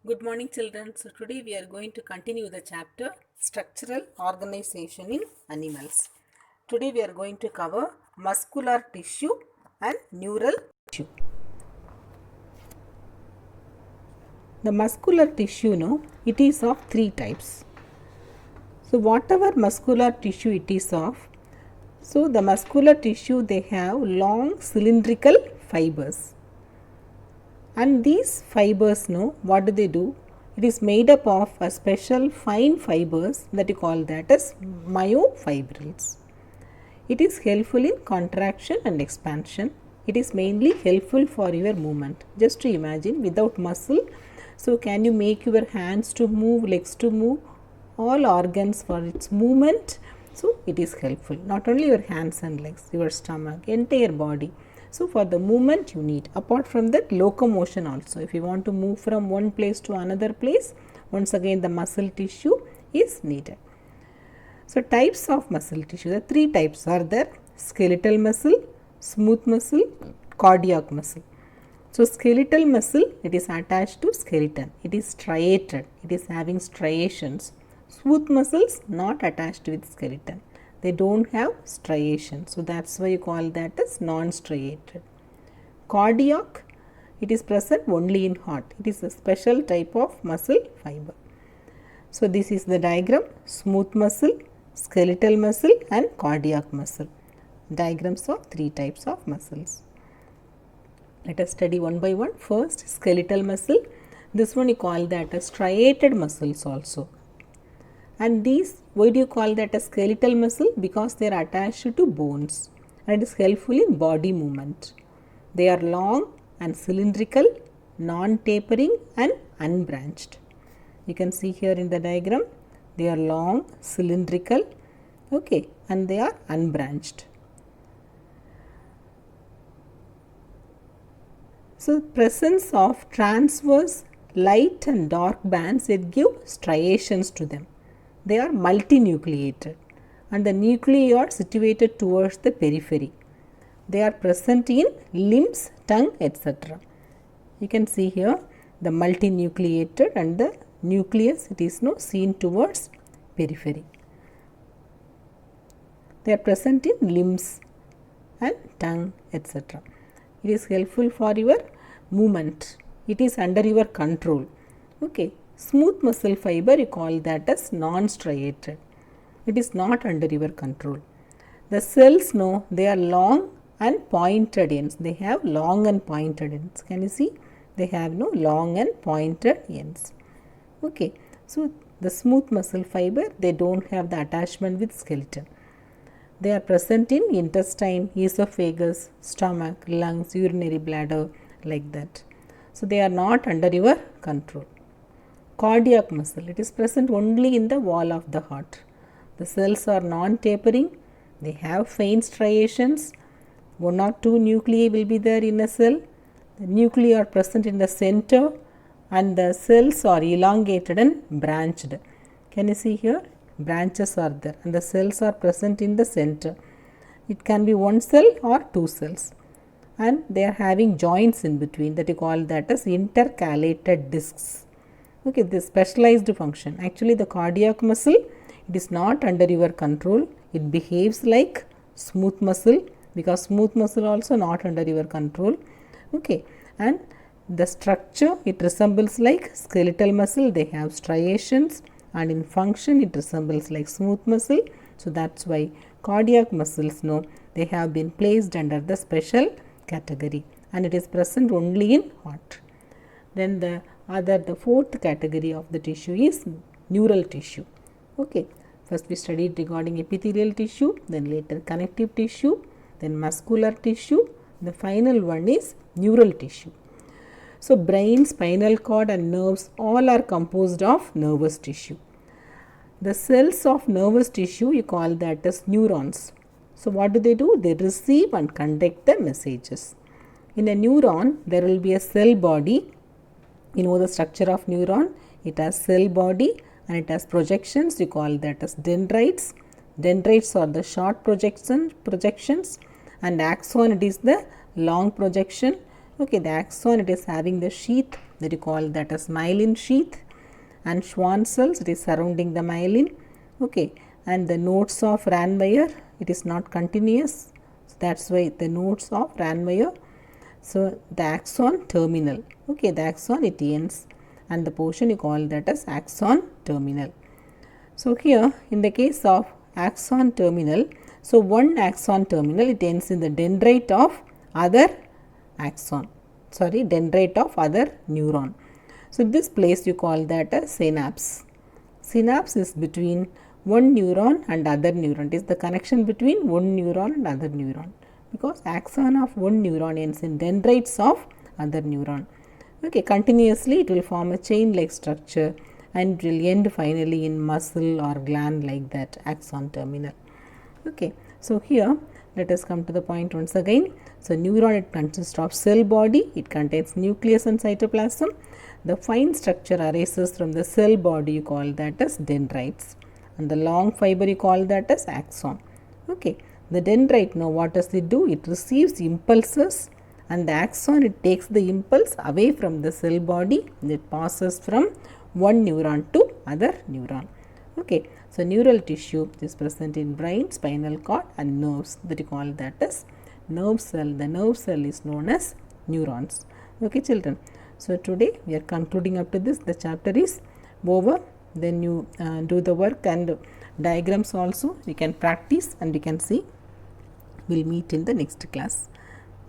Good morning children. So today we are going to continue the chapter Structural Organization in Animals. Today we are going to cover muscular tissue and neural tissue. The muscular tissue, it is of three types. So whatever muscular tissue it is of, so the muscular tissue they have long cylindrical fibers. And these fibers, what do? It is made up of a special fine fibers that you call that as myofibrils. It is helpful in contraction and expansion. It is mainly helpful for your movement. Just to imagine, without muscle, so can you make your hands to move, legs to move, all organs for its movement? So it is helpful. Not only your hands and legs, your stomach, entire body. So for the movement you need, apart from that locomotion also, if you want to move from one place to another place, once again the muscle tissue is needed. So types of muscle tissue, the three types are there: skeletal muscle, smooth muscle, cardiac muscle. So skeletal muscle, it is attached to skeleton, it is striated, it is having striations. Smooth muscles not attached with skeleton, they don't have striations, so that's why you call that as non-striated. Cardiac, it is present only in heart, it is a special type of muscle fiber. So this is the diagram: smooth muscle, skeletal muscle and cardiac muscle. Diagrams of three types of muscles. Let us study one by one. First, skeletal muscle. This one you call that as striated muscles also. And these, why do you call that a skeletal muscle? Because they are attached to bones and it is helpful in body movement. They are long and cylindrical, non-tapering and unbranched. You can see here in the diagram, they are long, cylindrical, okay, and they are unbranched. So presence of transverse light and dark bands, it give striations to them. They are multinucleated and the nuclei are situated towards the periphery. They are present in limbs, tongue, etc. You can see here the multinucleated and the nucleus, it is seen towards periphery. They are present in limbs and tongue, etc. It is helpful for your movement. It is under your control. Okay. Smooth muscle fiber, you call that as non-striated. It is not under your control. The cells, they are long and pointed ends. They have long and pointed ends. Can you see? They have long and pointed ends. Okay. So the smooth muscle fiber, they don't have the attachment with skeleton. They are present in intestine, esophagus, stomach, lungs, urinary bladder, like that. So they are not under your control. Cardiac muscle, it is present only in the wall of the heart. The cells are non-tapering, they have faint striations, one or two nuclei will be there in a cell. The nuclei are present in the center and the cells are elongated and branched. Can you see here? Branches are there and the cells are present in the center. It can be one cell or two cells and they are having joints in between, that you call that as intercalated discs. Okay, this specialized function. Actually, the cardiac muscle, it is not under your control. It behaves like smooth muscle because smooth muscle also not under your control. Okay, and the structure, it resembles like skeletal muscle. They have striations and in function it resembles like smooth muscle. So that's why cardiac muscles, they have been placed under the special category and it is present only in heart. Then the fourth category of the tissue is neural tissue. Okay, first we studied regarding epithelial tissue, then later connective tissue, then muscular tissue. The final one is neural tissue. So brain, spinal cord and nerves all are composed of nervous tissue. The cells of nervous tissue, you call that as neurons. So what do? They receive and conduct the messages. In a neuron, there will be a cell body. You know the structure of neuron, it has cell body and it has projections, you call that as dendrites. Dendrites are the short projections and axon, it is the long projection. Okay, the axon, it is having the sheath that you call that as myelin sheath, and Schwann cells, it is surrounding the myelin. Okay, and the nodes of Ranvier, it is not continuous, so that's why the nodes of Ranvier. So the axon terminal, okay, the axon it ends, and the portion you call that as axon terminal. So here in the case of axon terminal, so one axon terminal, it ends in the dendrite of other axon, dendrite of other neuron. So this place you call that a synapse. Synapse is between one neuron and other neuron. It is the connection between one neuron and other neuron, because axon of one neuron ends in dendrites of other neuron. Okay, continuously it will form a chain like structure and it will end finally in muscle or gland like that, axon terminal. Okay, so here let us come to the point once again. So neuron, it consists of cell body, it contains nucleus and cytoplasm. The fine structure arises from the cell body, you call that as dendrites, and the long fiber you call that as axon. Okay, the dendrite, now what does it do? It receives impulses, and the axon, it takes the impulse away from the cell body and it passes from one neuron to other neuron. Okay, so neural tissue is present in brain, spinal cord and nerves, that you call that as nerve cell. The nerve cell is known as neurons. Okay children, so today we are concluding up to this. The chapter is over. Then you do the work and diagrams also we can practice and we can see. We'll meet in the next class.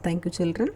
Thank you children.